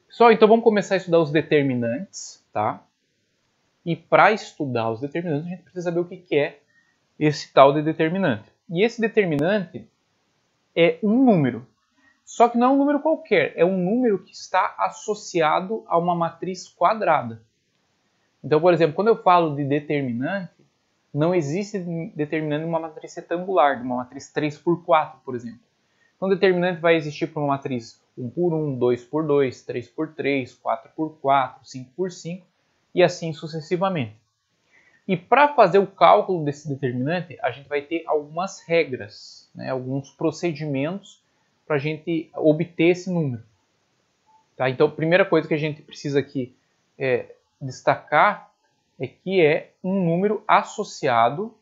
Pessoal, então vamos começar a estudar os determinantes, tá? E para estudar os determinantes, a gente precisa saber o que é esse tal de determinante. E esse determinante é um número. Só que não é um número qualquer, é um número que está associado a uma matriz quadrada. Então, por exemplo, quando eu falo de determinante, não existe determinante em uma matriz retangular, de uma matriz 3x4, por exemplo. Então, determinante vai existir para uma matriz 1x1, 2x2, 3x3, 4x4, 5x5 e assim sucessivamente. E para fazer o cálculo desse determinante, a gente vai ter algumas regras, né, alguns procedimentos para a gente obter esse número. Tá? Então, a primeira coisa que a gente precisa aqui destacar é que é um número associado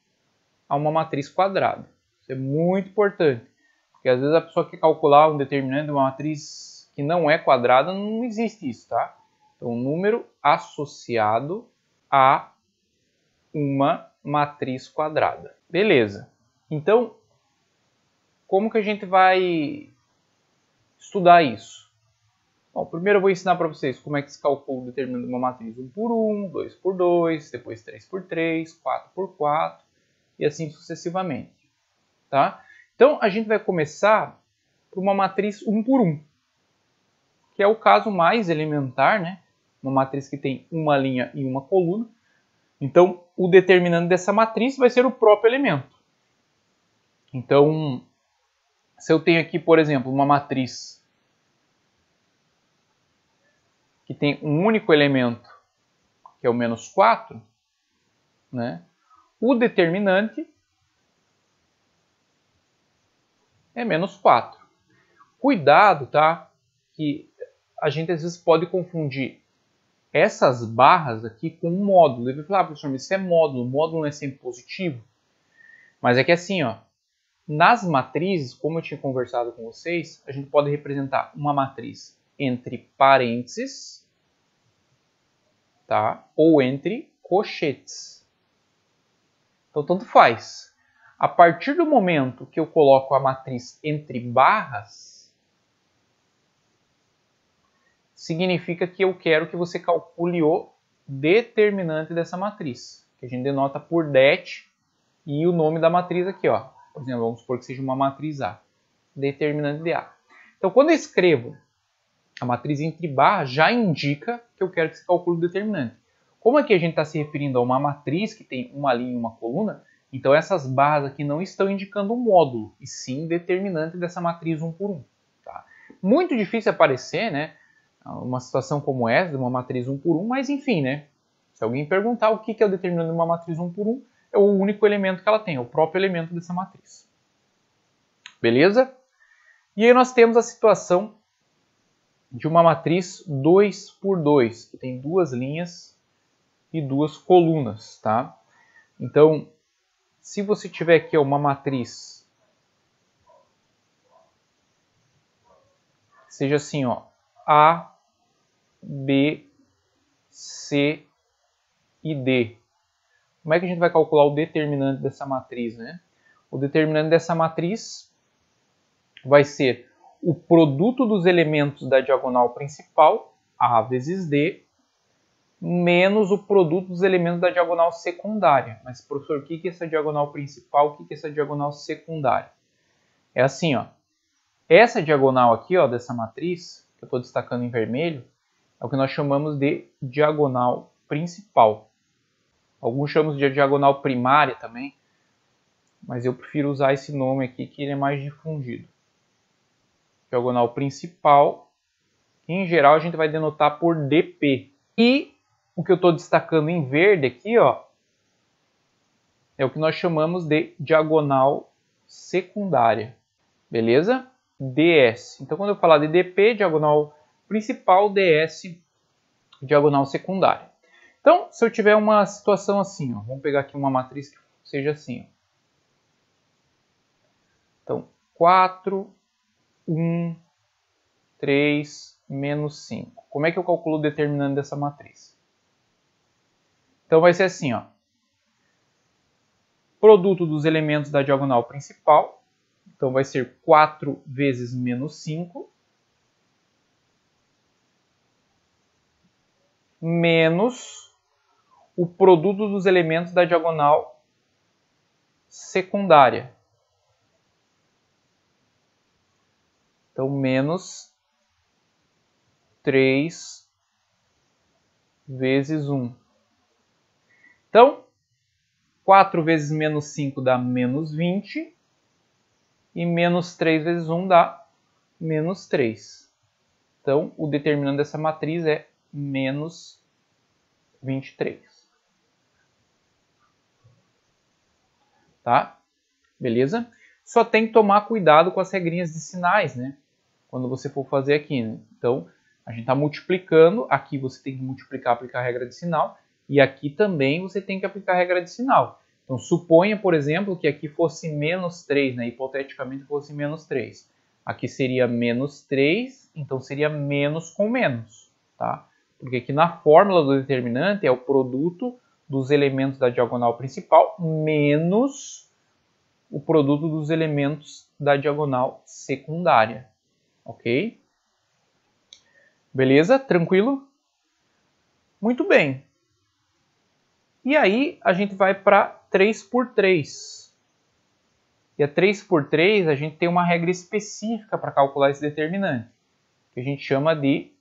a uma matriz quadrada. Isso é muito importante, porque às vezes a pessoa quer calcular um determinante de uma matriz que não é quadrada, não existe isso, tá? Então, um número associado a uma matriz quadrada. Beleza. Então, como que a gente vai estudar isso? Bom, primeiro eu vou ensinar para vocês como é que se calcula o determinante de uma matriz 1x1, 2x2, depois 3x3, 4x4 e assim sucessivamente. Tá? Então, a gente vai começar por uma matriz 1x1, que é o caso mais elementar, né? Uma matriz que tem uma linha e uma coluna. Então, o determinante dessa matriz vai ser o próprio elemento. Então, se eu tenho aqui, por exemplo, uma matriz que tem um único elemento, que é o menos 4, né? O determinante é menos 4. Cuidado, tá? Que a gente às vezes pode confundir essas barras aqui com um módulo. Ele vai falar, professor, mas isso é módulo. Módulo não é sempre positivo? Mas é que assim, ó, nas matrizes, como eu tinha conversado com vocês, a gente pode representar uma matriz entre parênteses, tá? Ou entre colchetes. Então, tanto faz. A partir do momento que eu coloco a matriz entre barras, significa que eu quero que você calcule o determinante dessa matriz, que a gente denota por det e o nome da matriz aqui, ó. Por exemplo, vamos supor que seja uma matriz A, determinante de A. Então, quando eu escrevo a matriz entre barras, já indica que eu quero que você calcule o determinante. Como aqui a gente está se referindo a uma matriz que tem uma linha e uma coluna, então essas barras aqui não estão indicando um módulo, e sim determinante dessa matriz 1x1. Tá? Muito difícil aparecer, né, uma situação como essa, de uma matriz 1x1, mas enfim, né, se alguém perguntar o que é o determinante de uma matriz 1x1, é o único elemento que ela tem, é o próprio elemento dessa matriz. Beleza? E aí nós temos a situação de uma matriz 2x2, que tem duas linhas e duas colunas, tá? Então, se você tiver aqui uma matriz que seja assim, ó, A, B, C e D, como é que a gente vai calcular o determinante dessa matriz, né? O determinante dessa matriz vai ser o produto dos elementos da diagonal principal, A vezes D, menos o produto dos elementos da diagonal secundária. Mas, professor, o que é essa diagonal principal? O que é essa diagonal secundária? É assim, ó. Essa diagonal aqui, ó, dessa matriz, que eu estou destacando em vermelho, é o que nós chamamos de diagonal principal. Alguns chamam de diagonal primária também, mas eu prefiro usar esse nome aqui, que ele é mais difundido. Diagonal principal, em geral a gente vai denotar por DP. E o que eu estou destacando em verde aqui, ó, é o que nós chamamos de diagonal secundária. Beleza? DS. Então, quando eu falar de DP, diagonal principal, DS, diagonal secundária. Então, se eu tiver uma situação assim, ó, vamos pegar aqui uma matriz que seja assim. Ó. Então, 4, 1, 3, menos 5. Como é que eu calculo o determinante dessa matriz? Então, vai ser assim, ó. Produto dos elementos da diagonal principal. Então, vai ser 4 vezes menos 5. menos o produto dos elementos da diagonal secundária. Então, menos 3 vezes 1. Então, 4 vezes menos 5 dá menos 20. E menos 3 vezes 1 dá menos 3. Então, o determinante dessa matriz é menos 23. Tá? Beleza? Só tem que tomar cuidado com as regrinhas de sinais, né? Quando você for fazer aqui, né? Então, a gente está multiplicando. Aqui você tem que multiplicar, aplicar a regra de sinal. E aqui também você tem que aplicar a regra de sinal. Então, suponha, por exemplo, que aqui fosse menos 3, né? Hipoteticamente fosse menos 3. Aqui seria menos 3, então seria menos com menos, tá? Porque aqui na fórmula do determinante é o produto dos elementos da diagonal principal menos o produto dos elementos da diagonal secundária, ok? Beleza? Tranquilo? Muito bem. E aí a gente vai para 3 por 3. E a 3 por 3 a gente tem uma regra específica para calcular esse determinante, que a gente chama de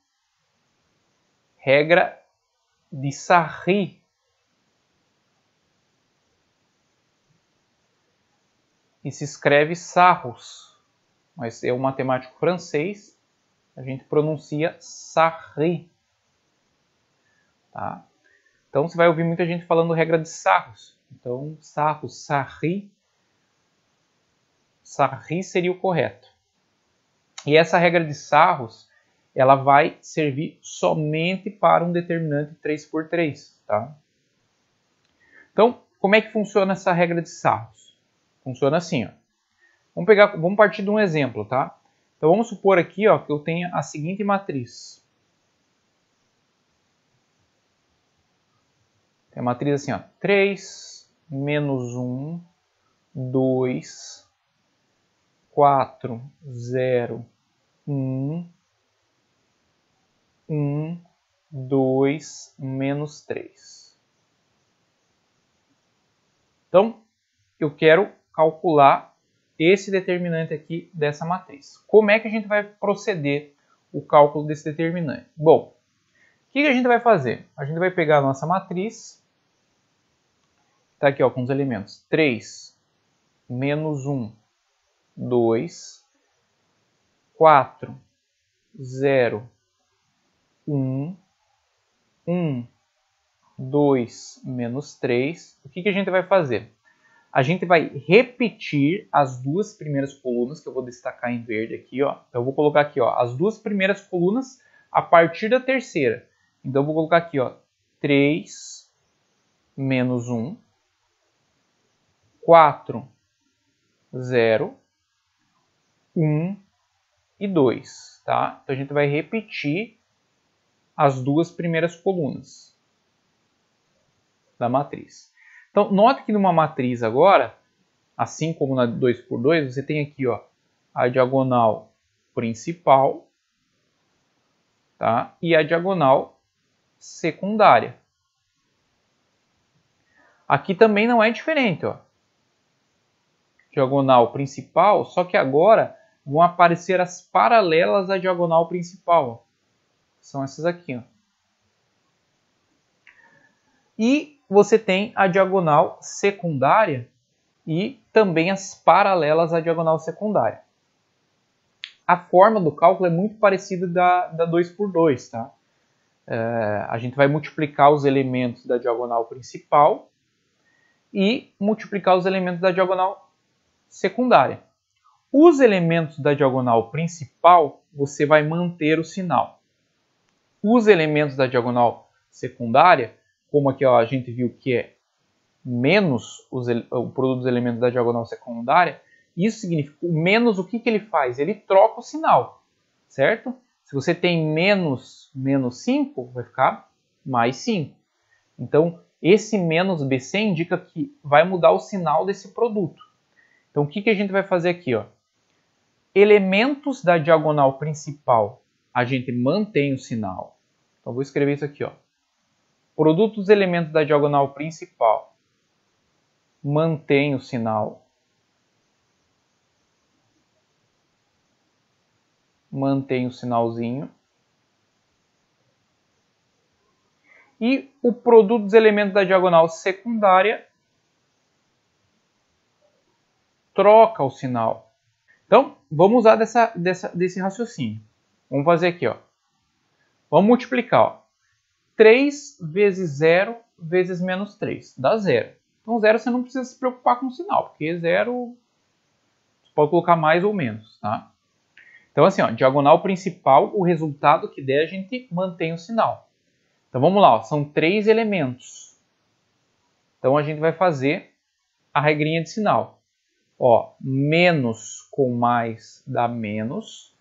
regra de Sarri. E se escreve Sarros, mas é um matemático francês, a gente pronuncia Sarri. Tá? Então você vai ouvir muita gente falando regra de Sarros. Então, Sarros, Sarri. Sarri seria o correto. E essa regra de Sarros, ela vai servir somente para um determinante 3 por 3. Tá? Então, como é que funciona essa regra de Sarros? Funciona assim, ó. Vamos partir de um exemplo, tá? Então vamos supor aqui, ó, que eu tenha a seguinte matriz. Tem a matriz assim, ó, 3, menos 1, 2, 4, 0, 1, 1, 2, menos 3. Então, eu quero calcular esse determinante aqui dessa matriz. Como é que a gente vai proceder o cálculo desse determinante? Bom, o que a gente vai fazer? A gente vai pegar a nossa matriz, está aqui ó, com os elementos 3, menos 1, 2, 4, 0, 1, 1, 2, menos 3. O que a gente vai fazer? A gente vai repetir as duas primeiras colunas, que eu vou destacar em verde aqui, ó. Então eu vou colocar aqui, ó, as duas primeiras colunas a partir da terceira. Então eu vou colocar aqui, ó, 3, menos 1, 4, 0, 1 e 2, tá? Então a gente vai repetir as duas primeiras colunas da matriz. Então, note que numa matriz agora, assim como na 2 por 2, você tem aqui ó, a diagonal principal, tá? E a diagonal secundária. Aqui também não é diferente, ó. Diagonal principal, só que agora vão aparecer as paralelas da diagonal principal, ó. São essas aqui, ó. E você tem a diagonal secundária e também as paralelas à diagonal secundária. A forma do cálculo é muito parecida da 2 por 2, tá? A gente vai multiplicar os elementos da diagonal principal e multiplicar os elementos da diagonal secundária. Os elementos da diagonal principal, você vai manter o sinal. Os elementos da diagonal secundária, como aqui ó, a gente viu que é menos o produto dos elementos da diagonal secundária, isso significa, o menos o que ele faz? Ele troca o sinal, certo? Se você tem menos 5, vai ficar mais 5. Então, esse menos BC indica que vai mudar o sinal desse produto. Então, o que a gente vai fazer aqui? Ó? Elementos da diagonal principal, a gente mantém o sinal. Então, vou escrever isso aqui, ó. Produto dos elementos da diagonal principal. Mantém o sinal. Mantém o sinalzinho. E o produto dos elementos da diagonal secundária troca o sinal. Então, vamos usar desse raciocínio. Vamos fazer aqui, ó. Vamos multiplicar, ó. 3 vezes 0 vezes menos 3, dá 0. Então, 0 você não precisa se preocupar com o sinal, porque 0 você pode colocar mais ou menos, tá? Então, assim, ó, diagonal principal, o resultado que der, a gente mantém o sinal. Então, vamos lá, ó, são 3 elementos. Então, a gente vai fazer a regrinha de sinal. Ó, menos com mais dá menos,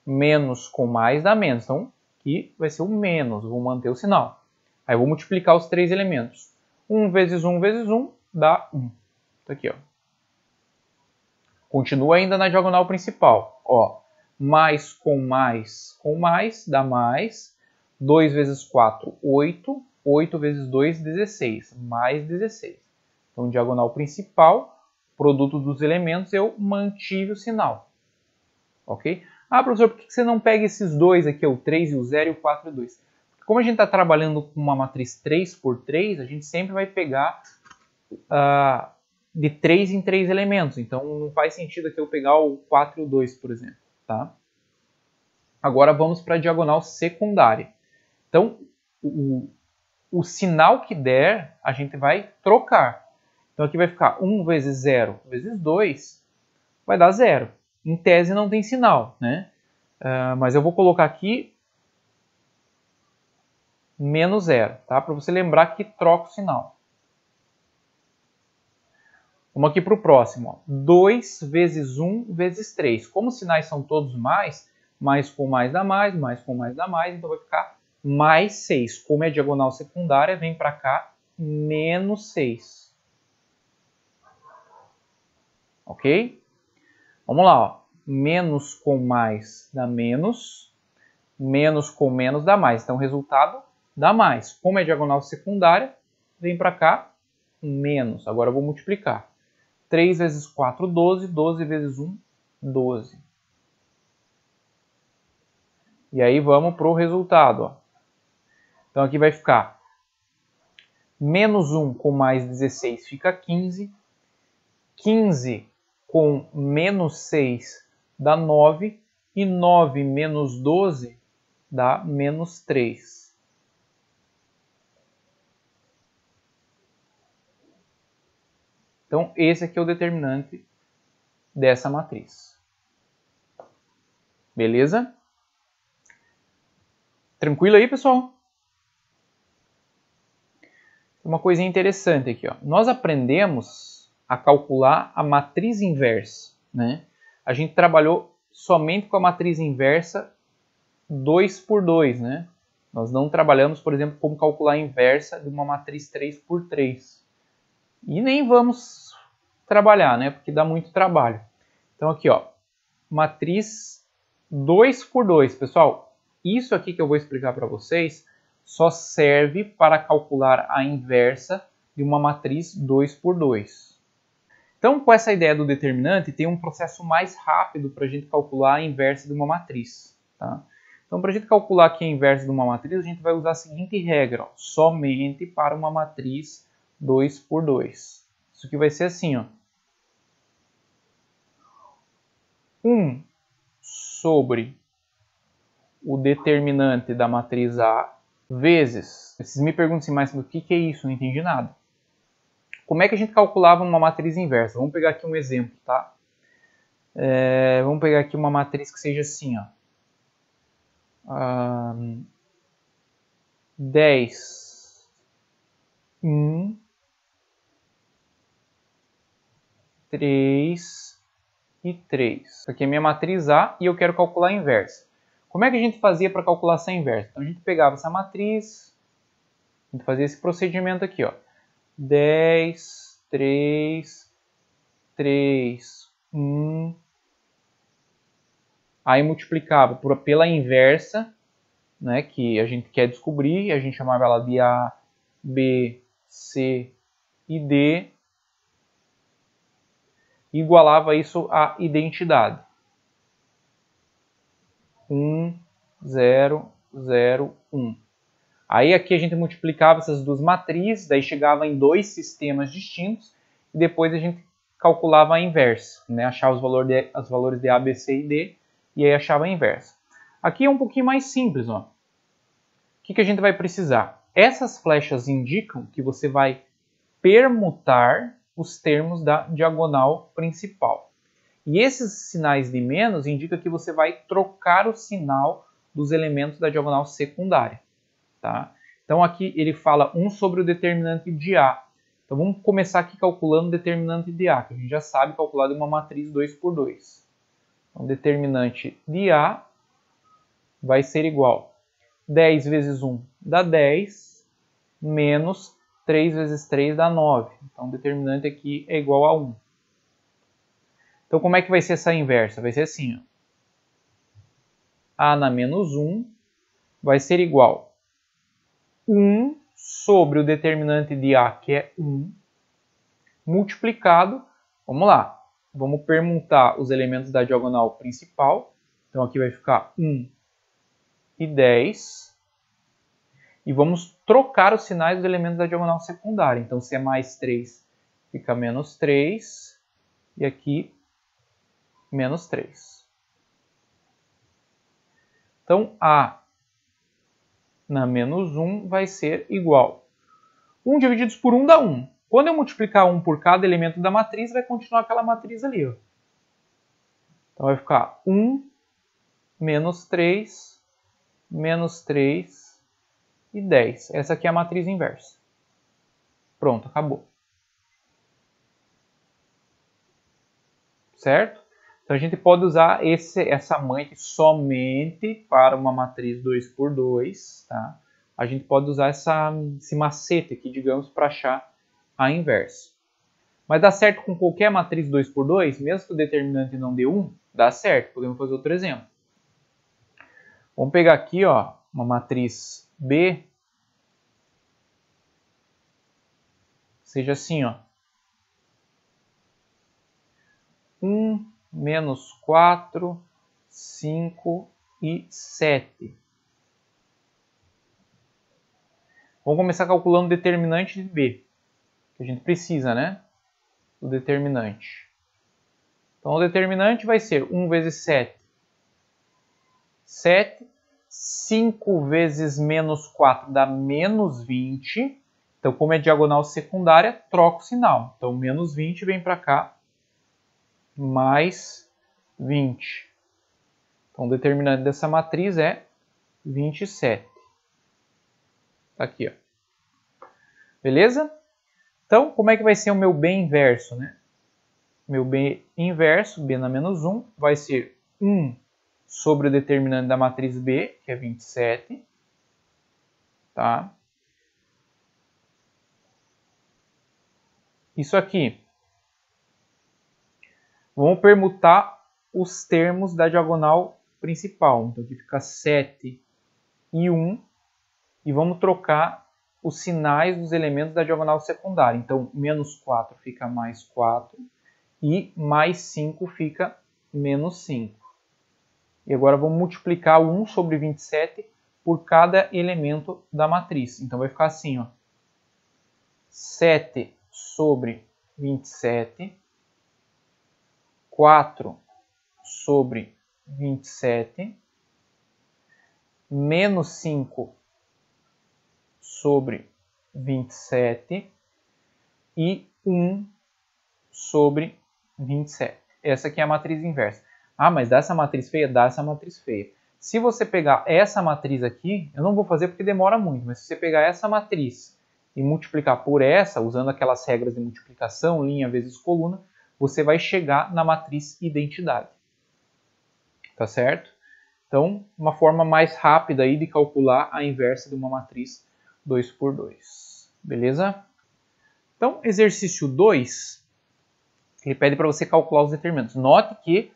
menos com mais dá menos. Então, aqui vai ser o menos, vou manter o sinal. Aí eu vou multiplicar os 3 elementos. 1 vezes 1 vezes 1 dá 1. Tá aqui, ó. Continua ainda na diagonal principal. Ó, mais com mais dá mais. 2 vezes 4, 8. 8 vezes 2, 16. Mais 16. Então, diagonal principal, produto dos elementos, eu mantive o sinal. Ok? Ah, professor, por que você não pega esses dois aqui, o 3 e o 0 e o 4 e o 2? Porque como a gente está trabalhando com uma matriz 3 por 3, a gente sempre vai pegar de 3 em 3 elementos. Então, não faz sentido aqui eu pegar o 4 e o 2, por exemplo. Tá? Agora, vamos para a diagonal secundária. Então, o sinal que der, a gente vai trocar. Então, aqui vai ficar 1 vezes 0 vezes 2, vai dar 0. Em tese não tem sinal, né? Mas eu vou colocar aqui menos 0, tá? Para você lembrar que troca o sinal. Vamos aqui para o próximo. Ó. 2 vezes 1 vezes 3. Como os sinais são todos mais com mais dá mais com mais dá mais, então vai ficar mais 6. Como é diagonal secundária, vem para cá menos 6. Ok? Vamos lá, ó. Menos com mais dá menos com menos dá mais. Então, o resultado dá mais. Como é diagonal secundária, vem para cá menos. Agora eu vou multiplicar. 3 vezes 4, 12. 12 vezes 1, 12. E aí vamos para o resultado. Ó. Então, aqui vai ficar menos 1 com mais 16 fica 15. 15 com menos 6 dá 9, e 9 menos 12 dá menos 3. Então, esse aqui é o determinante dessa matriz. Beleza? Tranquilo aí, pessoal? Uma coisinha interessante aqui. Ó. Nós aprendemos a calcular a matriz inversa. Né? A gente trabalhou somente com a matriz inversa 2 por 2, né? Nós não trabalhamos, por exemplo, como calcular a inversa de uma matriz 3 por 3. E nem vamos trabalhar, né? Porque dá muito trabalho. Então aqui, ó, matriz 2 por 2. Pessoal, isso aqui que eu vou explicar para vocês só serve para calcular a inversa de uma matriz 2 por 2. Então, com essa ideia do determinante, tem um processo mais rápido para a gente calcular a inversa de uma matriz. Tá? Então, para a gente calcular aqui a inversa de uma matriz, a gente vai usar a seguinte regra, ó, somente para uma matriz 2 por 2. Isso aqui vai ser assim, ó. 1 sobre o determinante da matriz A vezes... Vocês me perguntam assim, mas o que é isso? Não entendi nada. Como é que a gente calculava uma matriz inversa? Vamos pegar aqui um exemplo, tá? Vamos pegar aqui uma matriz que seja assim, ó. 10, 1, 3 e 3. Isso aqui é minha matriz A e eu quero calcular a inversa. Como é que a gente fazia para calcular essa inversa? Então a gente pegava essa matriz, a gente fazia esse procedimento aqui, ó. 10, 3, 3, 1. Aí multiplicava pela inversa, né, que a gente quer descobrir, a gente chamava ela de A B, C e D, igualava isso à identidade. 1, 0, 0, 1. Aí aqui a gente multiplicava essas duas matrizes, daí chegava em dois sistemas distintos, e depois a gente calculava a inversa, né? Achava os valores de A, B, C e D, e aí achava a inversa. Aqui é um pouquinho mais simples, ó. O que a gente vai precisar? Essas flechas indicam que você vai permutar os termos da diagonal principal. E esses sinais de menos indicam que você vai trocar o sinal dos elementos da diagonal secundária. Tá? Então aqui ele fala 1 sobre o determinante de A. Então vamos começar aqui calculando o determinante de A, que a gente já sabe calcular de uma matriz 2 por 2. Então, o determinante de A vai ser igual a 10 vezes 1 dá 10, menos 3 vezes 3 dá 9. Então o determinante aqui é igual a 1. Então como é que vai ser essa inversa? Vai ser assim, ó. A na menos 1 vai ser igual a 1 sobre o determinante de A, que é 1, multiplicado, vamos lá, vamos permutar os elementos da diagonal principal. Então aqui vai ficar 1 e 10. E vamos trocar os sinais dos elementos da diagonal secundária. Então se é mais 3, fica menos 3. E aqui, menos 3. Então A na menos 1 vai ser igual. 1 divididos por 1 dá 1. Quando eu multiplicar 1 por cada elemento da matriz, vai continuar aquela matriz ali. Ó. Então vai ficar 1 menos 3, menos 3 e 10. Essa aqui é a matriz inversa. Pronto, acabou. Certo? Então a gente pode usar essa mãe aqui somente para uma matriz 2 por 2. Tá? A gente pode usar esse macete aqui, digamos, para achar a inversa. Mas dá certo com qualquer matriz 2 por 2, mesmo que o determinante não dê 1, dá certo. Podemos fazer outro exemplo. Vamos pegar aqui, ó, uma matriz B, seja assim, ó. 1, menos 4, 5 e 7. Vamos começar calculando o determinante de B, que a gente precisa, né? O determinante. Então, o determinante vai ser 1 vezes 7, 7. 5 vezes menos 4 dá menos 20. Então, como é diagonal secundária, troca o sinal. Então, menos 20 vem para cá, mais 20. Então, o determinante dessa matriz é 27. Tá aqui, ó. Beleza? Então, como é que vai ser o meu B inverso, né? Meu B inverso, B na menos 1, vai ser 1 sobre o determinante da matriz B, que é 27. Tá? Isso aqui. Vamos permutar os termos da diagonal principal. Então aqui fica 7 e 1. E vamos trocar os sinais dos elementos da diagonal secundária. Então, menos 4 fica mais 4. E mais 5 fica menos 5. E agora vamos multiplicar 1 sobre 27 por cada elemento da matriz. Então vai ficar assim, ó. 7 sobre 27, 4 sobre 27, menos 5 sobre 27 e 1 sobre 27. Essa aqui é a matriz inversa. Ah, mas dá essa matriz feia? Dá essa matriz feia. Se você pegar essa matriz aqui, eu não vou fazer porque demora muito, mas se você pegar essa matriz e multiplicar por essa, usando aquelas regras de multiplicação, linha vezes coluna, você vai chegar na matriz identidade. Tá certo? Então, uma forma mais rápida aí de calcular a inversa de uma matriz 2 por 2. Beleza? Então, exercício 2, ele pede para você calcular os determinantes. Note que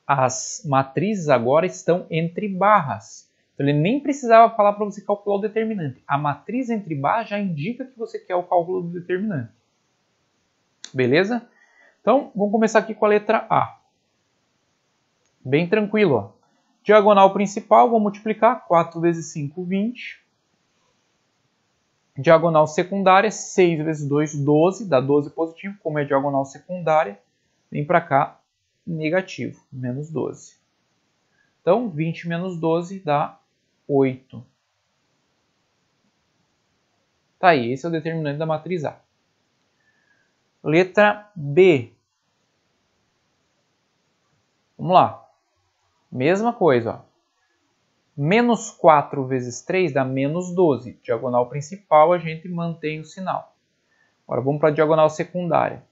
as matrizes agora estão entre barras. Então, ele nem precisava falar para você calcular o determinante. A matriz entre bar já indica que você quer o cálculo do determinante. Beleza? Então, vamos começar aqui com a letra A. Bem tranquilo, ó. Diagonal principal, vou multiplicar. 4 vezes 5, 20. Diagonal secundária, 6 vezes 2, 12. Dá 12 positivo. Como é diagonal secundária, vem para cá, negativo, menos 12. Então, 20 menos 12 dá 8. Tá aí, esse é o determinante da matriz A. Letra B. Vamos lá. Mesma coisa, ó. Menos 4 vezes 3 dá menos 12. Diagonal principal, a gente mantém o sinal. Agora vamos para a diagonal secundária.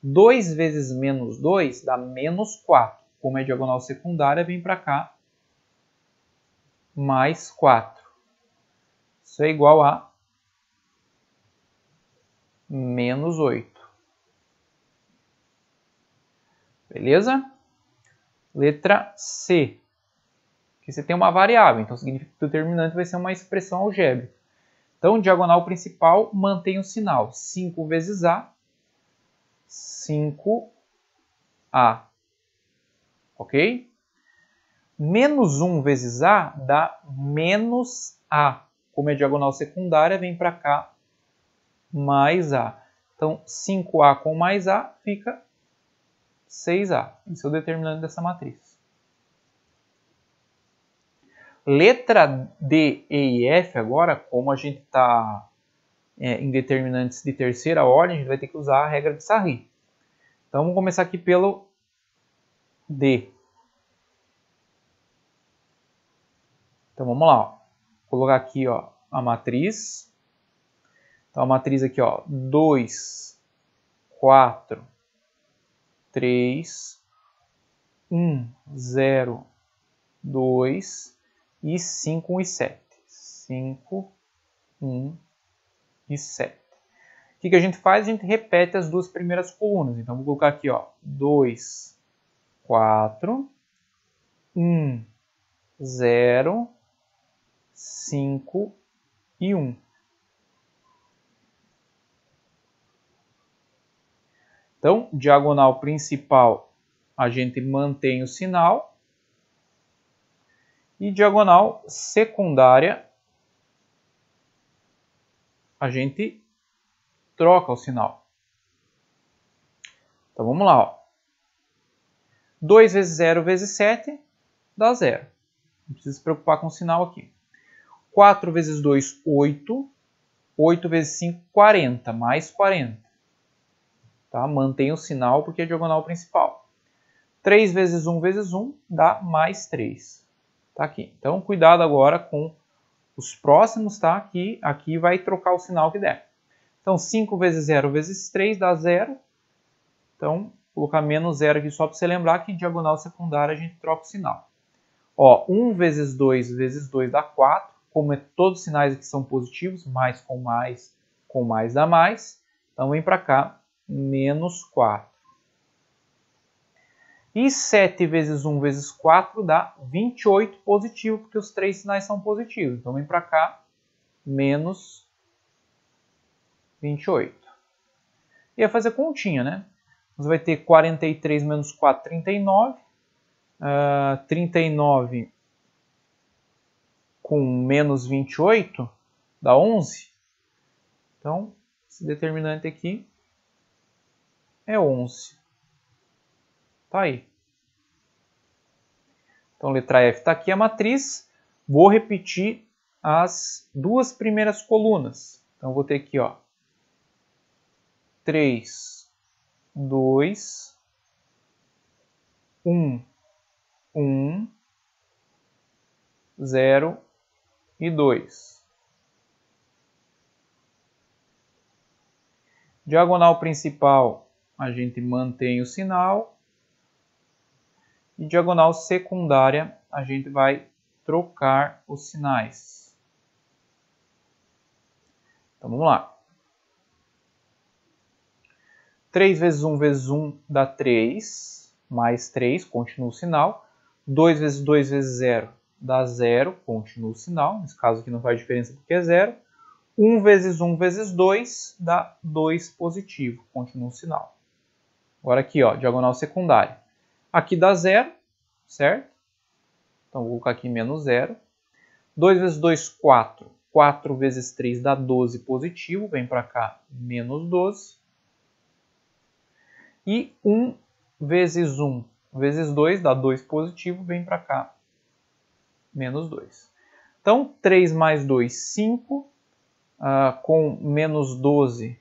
2 vezes menos 2 dá menos 4. Como é diagonal secundária, vem para cá, mais 4. Isso é igual a menos 8. Beleza? Letra C. Aqui você tem uma variável, então significa que o determinante vai ser uma expressão algébrica. Então, diagonal principal mantém o sinal. 5 vezes A, 5A. Ok? Menos 1 vezes A dá menos A. Como é diagonal secundária, vem para cá mais A. Então, 5A com mais A fica 6A. Esse é o determinante dessa matriz. Letra D, E e F agora, como a gente está em determinantes de terceira ordem, a gente vai ter que usar a regra de Sarri. Então, vamos começar aqui pelo D. Então, vamos lá. Ó. Vou colocar aqui ó, a matriz. Então, a matriz aqui, ó, 2, 4, 3, 1, 0, 2 e 5, 1 e 7. 5, 1 e 7. O que a gente faz? A gente repete as duas primeiras colunas. Então, vou colocar aqui, ó, 2, 4, 1, 0, 5 e 1. Então, diagonal principal, a gente mantém o sinal. E diagonal secundária, a gente troca o sinal. Então, vamos lá. Ó. 2 vezes 0 vezes 7 dá 0. Não precisa se preocupar com o sinal aqui. 4 vezes 2, 8. 8 vezes 5, 40. Mais 40. Tá? Mantém o sinal porque é diagonal principal. 3 vezes 1 vezes 1 dá mais 3. Tá aqui. Então, cuidado agora com os próximos, tá? Aqui vai trocar o sinal que der. Então, 5 vezes 0 vezes 3 dá 0. Então, vou colocar menos 0 aqui só para você lembrar que em diagonal secundária a gente troca o sinal. Ó, 1 vezes 2 dá 4. Como todos os sinais aqui são positivos, mais com mais dá mais. Então, vem para cá, menos 4. E 7 vezes 1 vezes 4 dá 28 positivo, porque os três sinais são positivos. Então, vem para cá, menos 28. E vai fazer continha, né? Você vai ter 43 menos 4, 39. 39 com menos 28 dá 11. Então, esse determinante aqui é 11. Tá aí. Então, letra F está aqui a matriz. Vou repetir as duas primeiras colunas. Então, vou ter aqui, ó, 3, 2, 1, 1, 0 e 2. Diagonal principal, a gente mantém o sinal. E diagonal secundária, a gente vai trocar os sinais. Então, vamos lá. 3 vezes 1 vezes 1 dá 3, mais 3, continua o sinal. 2 vezes 2 vezes 0 dá 0, continua o sinal. Nesse caso aqui não faz diferença porque é 0. 1 vezes 1 vezes 2 dá 2 positivo, continua o sinal. Agora aqui, ó, diagonal secundária. Aqui dá 0, certo? Então vou colocar aqui menos 0. 2 vezes 2, 4. 4 vezes 3 dá 12 positivo, vem para cá menos 12. E 1 vezes 1 vezes 2 dá 2 positivo, vem para cá menos 2. Então 3 mais 2, 5. Com menos 12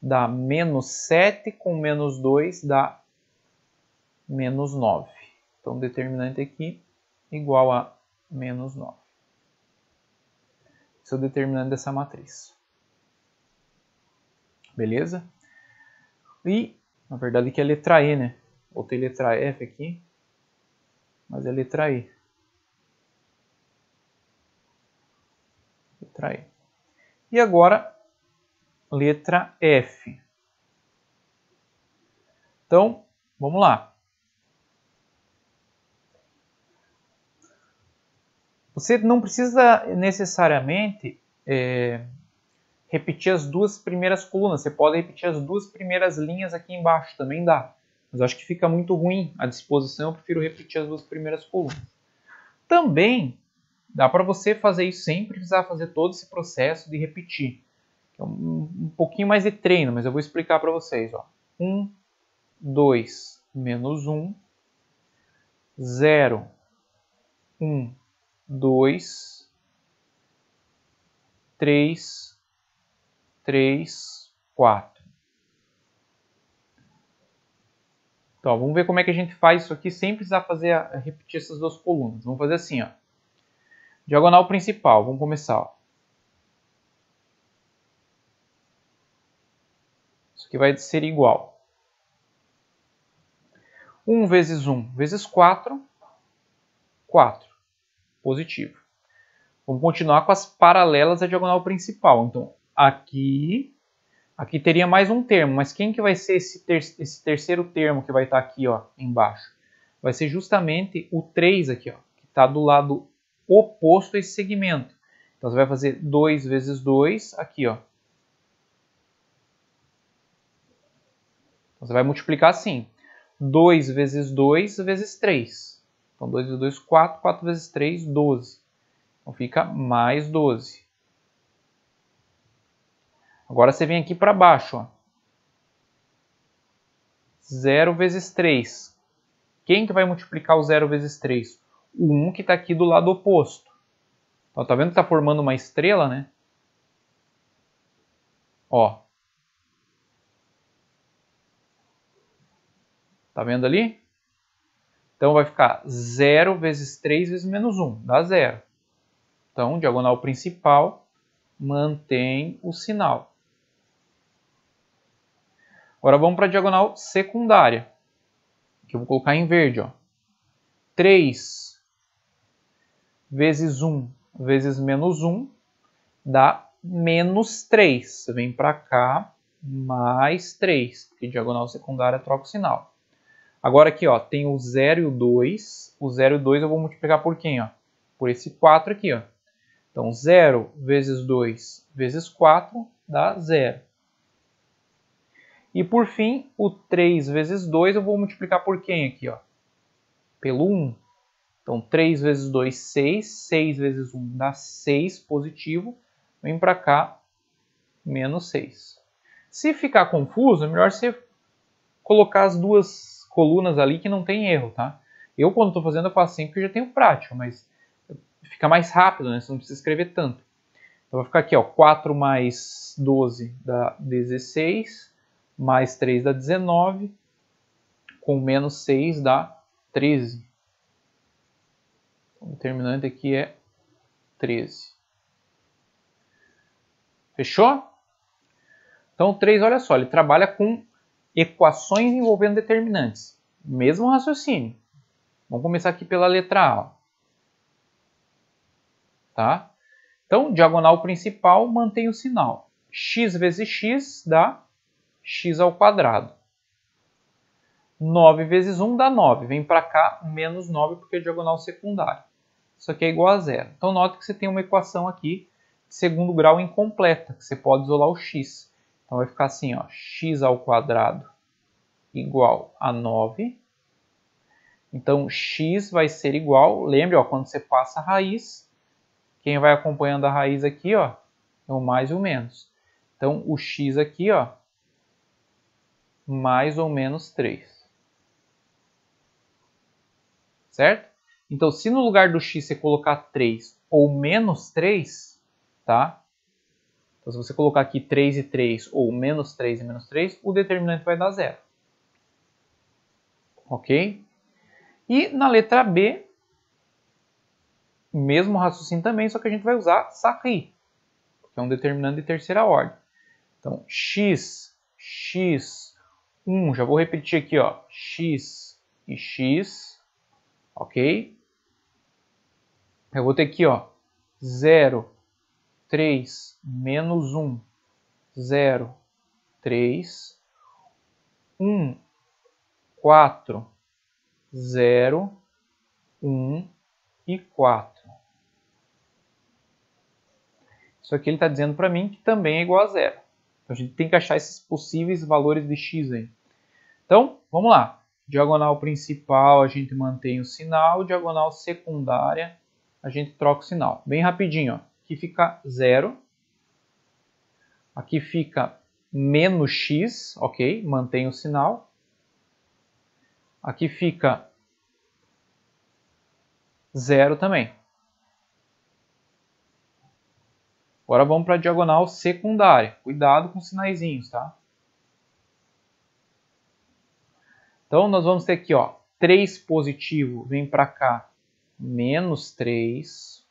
dá menos 7, com menos 2 dá menos 9. Então, o determinante aqui igual a menos 9. Esse é o determinante dessa matriz. Beleza? E, na verdade, aqui é a letra E, né? Botei letra F aqui, mas é letra E. Letra E. E agora, letra F. Então, vamos lá. Você não precisa necessariamente repetir as duas primeiras colunas. Você pode repetir as duas primeiras linhas aqui embaixo, também dá. Mas eu acho que fica muito ruim a disposição, eu prefiro repetir as duas primeiras colunas. Também dá para você fazer isso sem precisar fazer todo esse processo de repetir. É um pouquinho mais de treino, mas eu vou explicar para vocês. 1, 2, menos 1, 0, 1, 2, 3, 3, 4. Então, vamos ver como é que a gente faz isso aqui sem precisar repetir essas duas colunas. Vamos fazer assim, ó. Diagonal principal, vamos começar, ó. Isso aqui vai ser igual. 1 vezes 1 vezes 4, 4. Positivo. Vamos continuar com as paralelas à diagonal principal. Então, aqui teria mais um termo, mas quem que vai ser esse terceiro termo que vai estar aqui, ó, embaixo? Vai ser justamente o 3 aqui, ó, que está do lado oposto a esse segmento. Então, você vai fazer 2 vezes 2 aqui, ó. Então, você vai multiplicar assim. 2 vezes 2 vezes 3. Então, 2 vezes 2, 4. 4 vezes 3, 12. Então, fica mais 12. Agora você vem aqui para baixo, ó. 0 vezes 3. Quem que vai multiplicar o 0 vezes 3? O 1 que está aqui do lado oposto. Então, tá vendo que está formando uma estrela, né? Ó. Tá vendo ali? Então, vai ficar 0 vezes 3 vezes menos 1. Dá 0. Então, diagonal principal mantém o sinal. Agora vamos para a diagonal secundária, que eu vou colocar em verde, ó. 3 vezes 1 vezes menos 1 dá menos 3. Você vem para cá, mais 3, porque diagonal secundária troca o sinal. Agora aqui, ó, tem o 0 e o 2. O 0 e o 2 eu vou multiplicar por quem? Ó? Por esse 4 aqui, ó. Então, 0 vezes 2 vezes 4 dá 0. E por fim, o 3 vezes 2 eu vou multiplicar por quem aqui? Ó? Pelo 1. Então, 3 vezes 2, 6. 6 vezes 1 dá 6 positivo. Vem para cá, menos 6. Se ficar confuso, é melhor você colocar as duas colunas ali que não tem erro, tá? Eu, quando estou fazendo, eu faço sempre porque eu já tenho prática, mas fica mais rápido, né? Você não precisa escrever tanto. Então, vai ficar aqui, ó, 4 mais 12 dá 16. Mais 3 dá 19, com menos 6 dá 13. O determinante aqui é 13. Fechou? Então o 3, olha só, ele trabalha com equações envolvendo determinantes. Mesmo raciocínio. Vamos começar aqui pela letra A. Tá? Então, diagonal principal mantém o sinal. X vezes x dá x ao quadrado. 9 vezes 1 dá 9. Vem para cá, menos 9, porque é diagonal secundária. isso aqui é igual a zero. Então, note que você tem uma equação aqui de segundo grau incompleta, que você pode isolar o x. Então, vai ficar assim, ó, x ao quadrado igual a 9. Então, x vai ser igual, lembre, ó, quando você passa a raiz, quem vai acompanhando a raiz aqui, ó, é o mais e o menos. Então, o x aqui, ó, mais ou menos 3. Certo? Então, se no lugar do x você colocar 3 ou menos 3, tá? Então, se você colocar aqui 3 e 3 ou menos 3 e menos 3, o determinante vai dar 0. Ok? E na letra B, mesmo raciocínio também, só que a gente vai usar Sarri, que é um determinante de terceira ordem. Então, x, 1, já vou repetir aqui, ó, x e x, ok? Eu vou ter aqui, ó, 0, 3, menos 1, 0, 3, 1, 4, 0, 1 e 4. Isso aqui ele está dizendo para mim que também é igual a 0. Então a gente tem que achar esses possíveis valores de x aí. Então, vamos lá. Diagonal principal a gente mantém o sinal, diagonal secundária a gente troca o sinal. Bem rapidinho, ó. Aqui fica 0. Aqui fica menos x, ok? Mantém o sinal. Aqui fica 0 também. Agora vamos para a diagonal secundária. Cuidado com os sinaizinhos, tá? Então, nós vamos ter aqui, ó, 3 positivo, vem para cá, menos 3.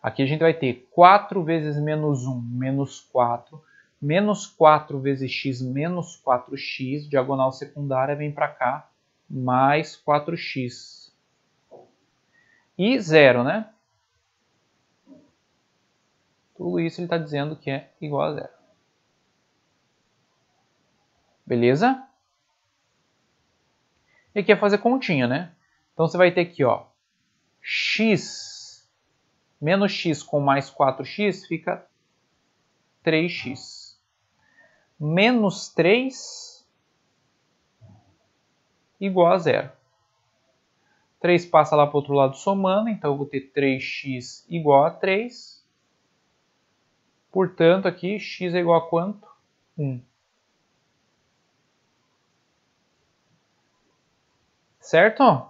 Aqui a gente vai ter 4 vezes menos 1, menos 4. Menos 4 vezes x, menos 4x. Diagonal secundária vem para cá, mais 4x. E 0, né? Tudo isso ele está dizendo que é igual a 0. Beleza? E aqui é fazer continha, né? Então você vai ter aqui, ó, x menos x com mais 4x fica 3x. Menos 3 igual a 0. 3 passa lá para o outro lado somando, então eu vou ter 3x igual a 3. Portanto, aqui x é igual a quanto? 1. Certo?